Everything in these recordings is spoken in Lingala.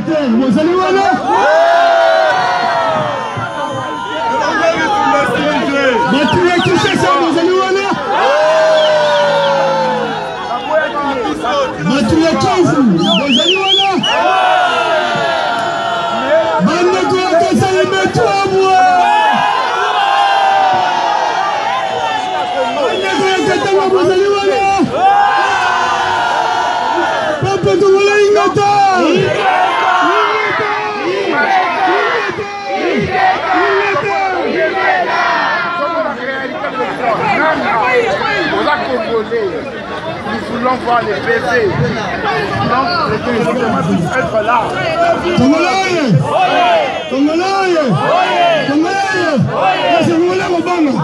Angleterre, vous allez voir là? Mathieu a touché ça, vous allez voir là? Mathieu a touché, vous allez voir là? Bande de ça, il met toi, moi! Vous allez voir là? Papa, tu voulais nous voulons voir les bébés. Donc, les gens doivent être là. Congolais! Congolais! Congolais! C'est vous là, Obama!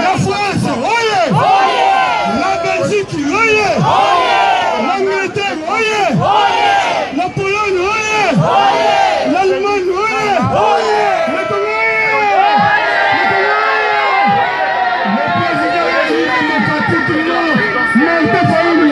La France, la Belgique, l'Angleterre, la Pologne, l'Allemagne, le Congo, le président démocratique, Martin Fayoulou,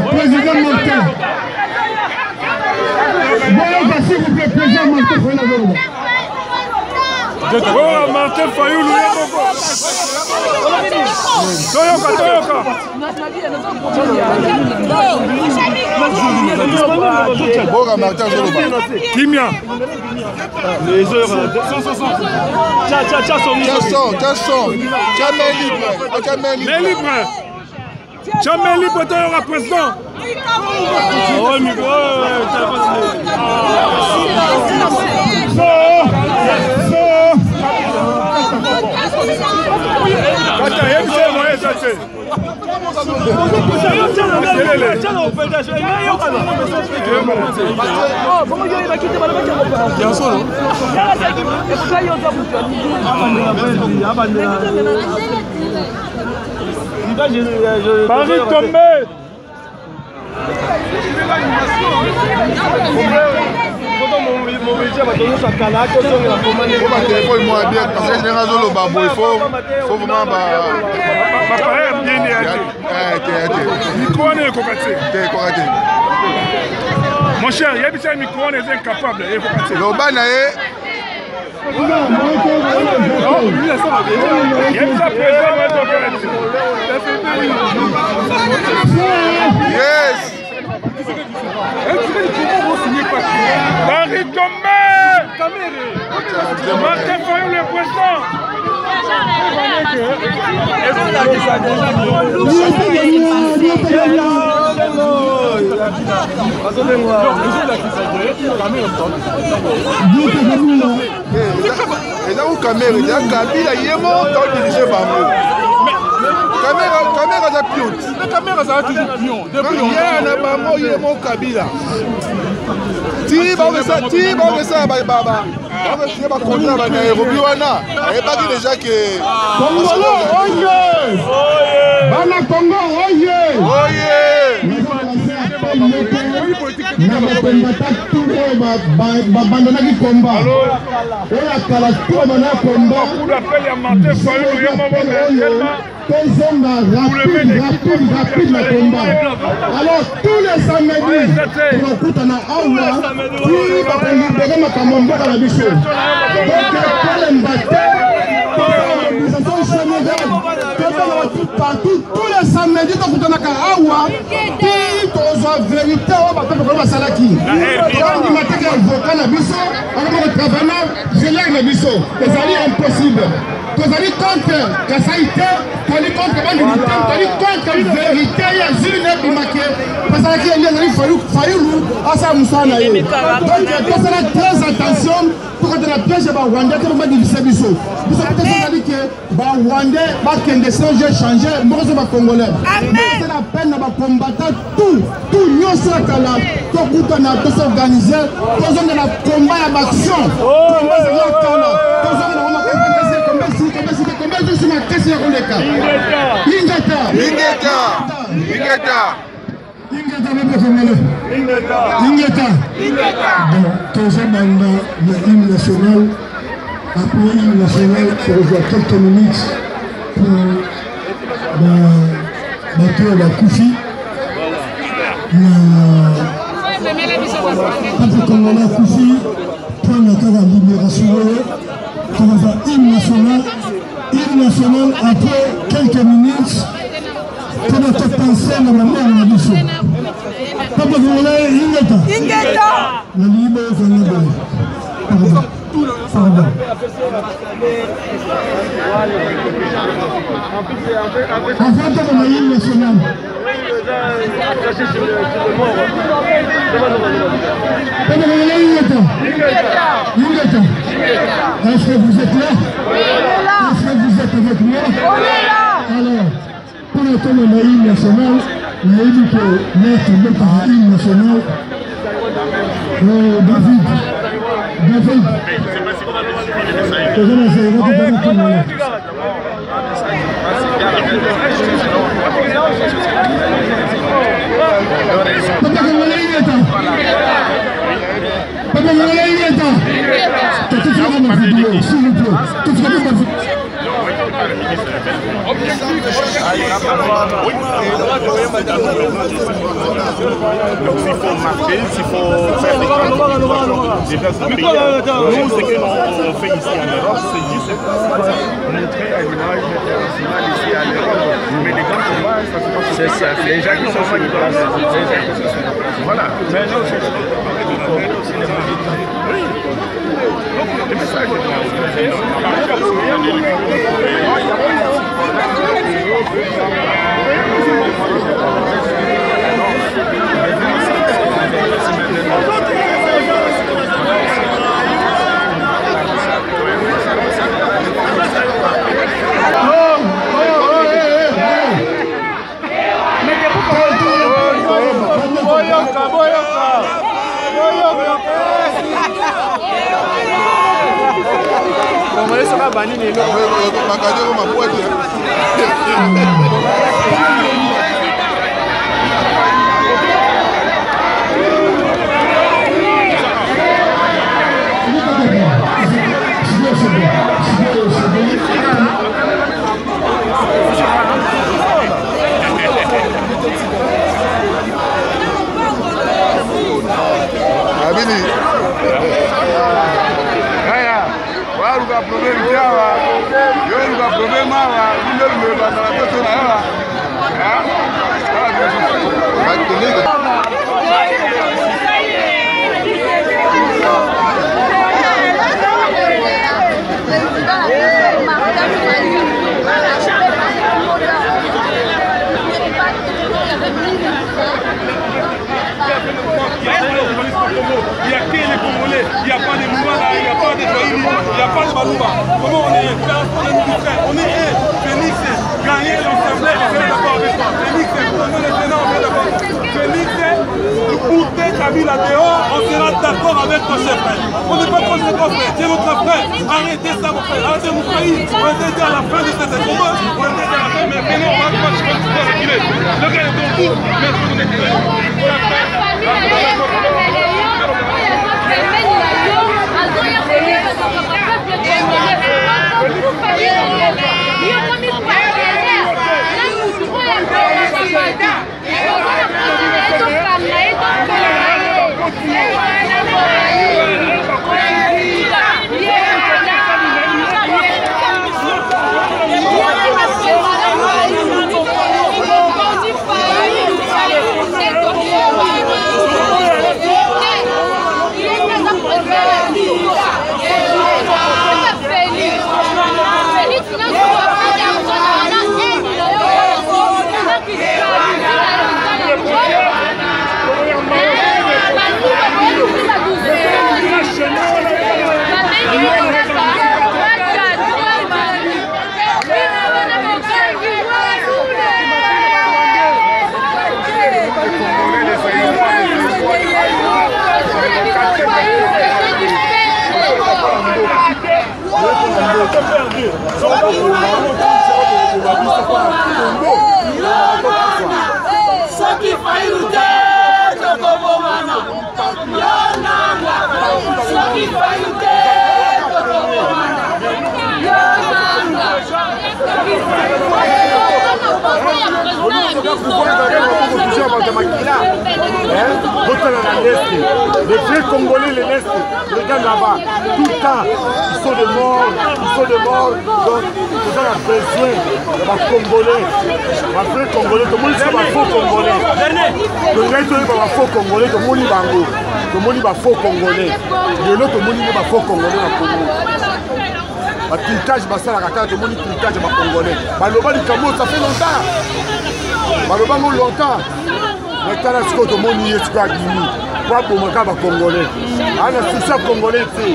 Président Martin. Bon, s'il vous plaît, président Martin, Oh, Martin Fayoulou, Toyoka. Boga Martin Zoloba. Kimia. Les heures. Jamais libre. Jamais libre, Toyoka président. Oh, micro. Paris tombé. Mon cher, il y a des micro, on est incapable. Yes. Paris tombé. Martin Fayoulou le président. Rapide le combat. Alors tous les samedis, on a partout, tous les samedis, on a awa, qui vérité, on va faire un salaki. On va faire un vocal à Bisso, on va faire un travail, je l'ai à Bisso. C'est impossible. Vous allez contre la saïté, vous allez contre la vérité, il y a une époque parce qu'il y a Fayoulou à sa moussana. Donc, c'est très attention pour que la piège va Rwanda, que va diviser Bissau. Vous savez que Rwanda va j'ai changé, moi je vais congolais. C'est la peine de combattre tout nous sur la talent, tout le s'organiser, tout le monde combat à l'action. L'hymne national, après l'hymne national, ça rejoint quelques minutes pour battre la Koufi. Après qu'on a la Koufi, prendre la carte de libération, pour faire l'hymne national. L'hymne national, après quelques minutes, pour notre pensée, la maman de la mission. Papa Congolais, Ingeta. La libre est en libre. Pardon. En fait, on a l'hymne national. Est-ce que vous êtes là? Est-ce que vous êtes avec moi? Alors, pour le temps de l'hymne national, il y a eu que notre hymne national, David. Donc s'il faut marquer, s'il faut faire des nous, ce que l'on fait ici en Europe, c'est juste montrer à l'image internationale ici en Europe. Mais les grands combats, c'est ça. Les gens qui sont faits de place. Voilà. Mais non, c'est le message Il n'y a que les Congolais, il n'y a pas de Moumana, il n'y a pas de Joïli, il n'y a pas de Malouba. Comment on est? On est Félix, gagner l'Assemblée, on est d'accord avec toi. Félix, pour nous les Sénats, on est d'accord. Félix, pour ta ville là dehors, on sera d'accord avec ton chef. On n'est pas contre notre frère, c'est notre frère. Arrêtez ça, mon frère, arrêtez mon pays. On était déjà à la fin de cette combat, on était déjà à la fin, mais maintenant on va pas se reculer. Le gars est dans tout, mais on est tiré. Les vrais Congolais, les Nestes, les gars là-bas, tout le temps, ils sont des morts, donc ils ont besoin de ma Congolais, ma vrai Congolais, tout le monde c'est ma faux Congolais. Le gars il est ma faux Congolais, tout le monde est bango, tout le monde est ma faux Congolais. Et l'autre tout le monde est ma faux Congolais dans Congo. Ma tiltage, ma salle à tout le monde est tiltage ma Congolais. Ma loba du Cameroun, ça fait longtemps. balobango longtemps mais tala sikoyo tomoni ye sikoyo abimi po abomaka bacongolais ana susi ya congolais te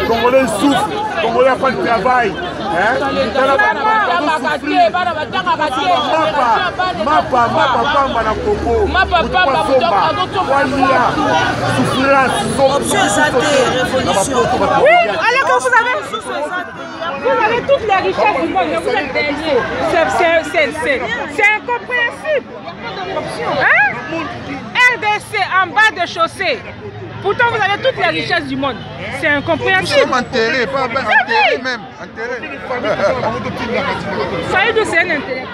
congolais souffre congolais a pas de travail mapa pamba na koko wania souffrance alors que vous avez toutes les richesses du monde, mais vous êtes dernier. C'est incompréhensible. Hein? RDC en bas de chaussée. Pourtant, vous avez toutes les richesses du monde. C'est incompréhensible. Nous sommes enterrés, pas enterrés même. Enterrés. Saïdou, c'est un intellectuel.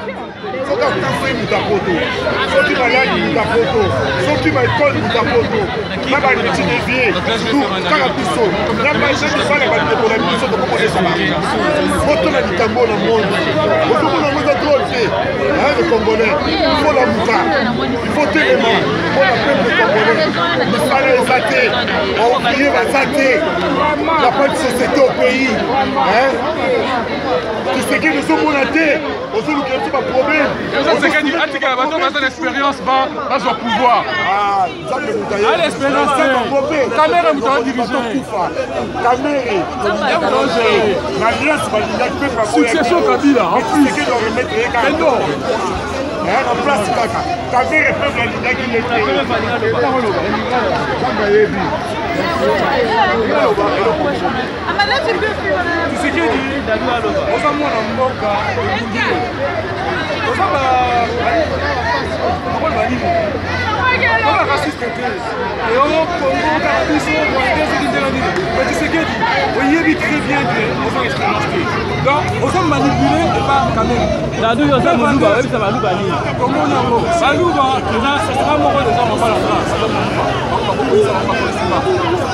La pas de société au pays. Tout ce qui nous sommes monatés, on se nous crée pas de problème. L'expérience va son pouvoir. Ah, ça me bouteille. L'expérience, caméra, vous avez dirigé. Succession Kabila, en plus. En place, Kabila est peuple qui l'est. Tshisekedi oza mwana mboka oza banini oza raciste te eyo kongo kaka biso soki ndenge nini mais Tshisekedi oyebi très bien que oza expérience te donc oza manipulé epa kamene omoni yango baluba eza moko deza mobala france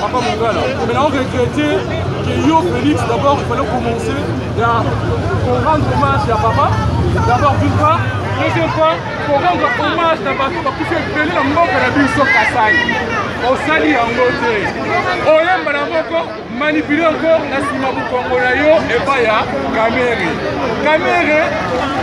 Papa Mongala. Mais là, on regrettait que Yo Félix, d'abord, il fallait commencer pour rendre hommage à papa. D'abord, d'une part. Deuxième fois, pour rendre hommage à papa, parce que c'est le monde de la Bisso Kassai. Au sali en côté. Au yamba la moko, manipuler encore la Simabu Congolayo et pas ya Kamere. Kamere,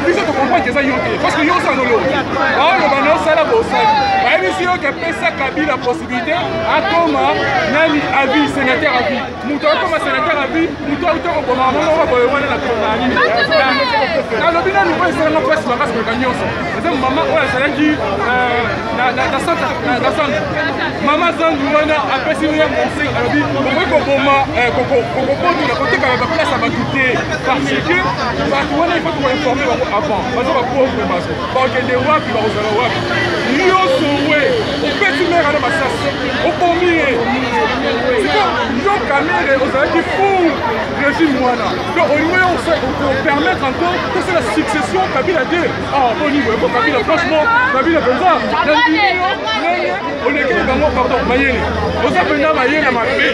Bisso te comprend que ça y est. Parce que Yo s'en olo. Oh, le banon, ça la bossali. Même si on a ça Kabila la possibilité, à Toma, Nani à vie, sénateur à vie. Mouton comme sénateur à vie, Mouton comme maman, on va voir la Tonali. Dans le bilan, nous voyons seulement quoi sur la race de Gagnon. C'est maman, ouais, c'est là qui, maman Zangouna a passé une conseil. Alors, on veut qu'on la côté quand la place à Batouté. Parce que, il faut qu'on informe avant. Parce qu'on va pauvre, parce que des rois qui vont aux rois. Au petit maire à la Massas, au pommier. Donc, Kamere, on a dit pour le régime Mouana. Donc, on peut permettre encore que c'est la succession Kabila 2. Ah, au niveau, Kabila, franchement, Kabila comme ça. On est qui dans pardon, Mayele. On s'appelle Mayele à Mabé.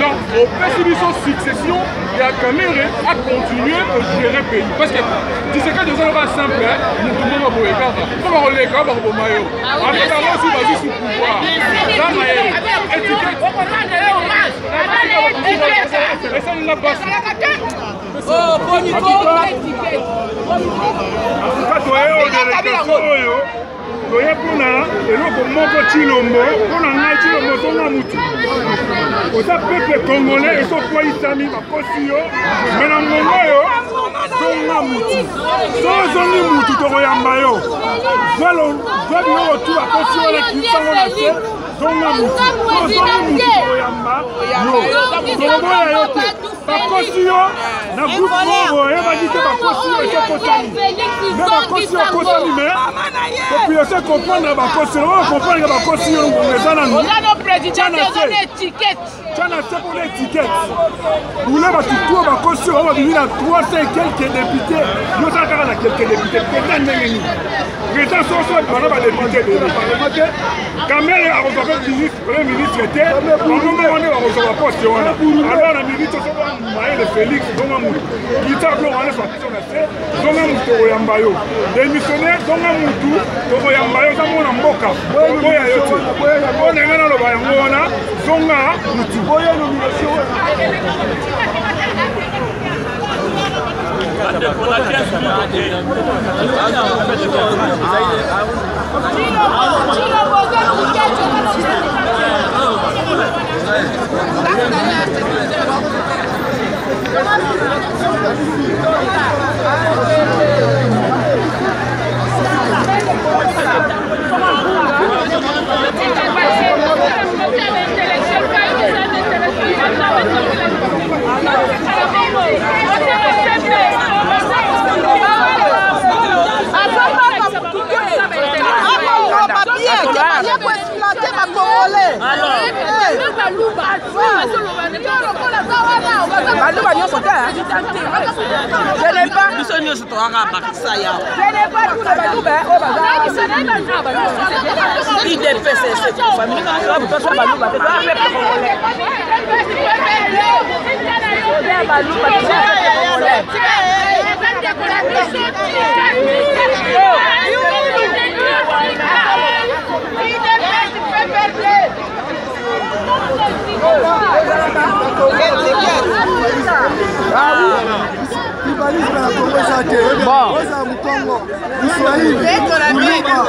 Donc, au précipitation succession, il y a Kamere à continuer à gérer le pays. Parce que tu sais que des gens sont simples, tout le monde va pour les gars. Comment on les gars va pour Mayo. Après, on aussi basé sur le pouvoir. Ça, Mayele. Étiquette. Et ça, nous l'a passé. Oh, bon niveau, étiquette. En tout cas, toi, toye mpona eloko moko Tshilombo mpona ngai Tshilombo tonga mutu oza pepe congolais esokwayisami bakosi yo me na ngongo oyo tonga mutu so ozongi mutu tokoyamba yo zwa biloko tu bakosi yo lekisango na se tonga mutu ozongi mutu tokoyamba yo tokoboya yo te bakosi yo na groupe moko oyebaki te bakosi yo esokosami me bakosi yo okosami me population comprendre bakosi yo comprendre bakosi yo eza nanu tana se pour l'étiquette bule batutu bakosi yo babimi na 300 et quelques députés yo ozala kaka na quelques députés président ndenge nini président soso bana badéputé bele Kamere akozwaka premier ministre te bango wana bakozwaka poste wana alors na milite osoba Mayele Félix zonga mutu kitable wana swatiso na se zonga mutu tokoyamba yo démissionnaire zonga mutu tokoyamba yo oza mona mboka okoya yo te mpo ndenge naloba yango wana zonga mutu oyo nomination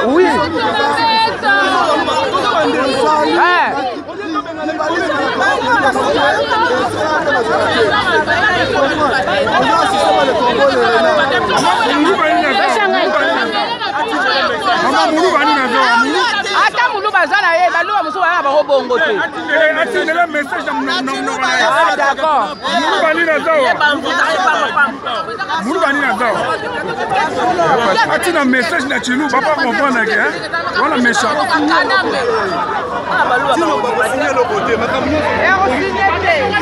Oui. un message na chilou papa comprendre que voilà méchant Et on signe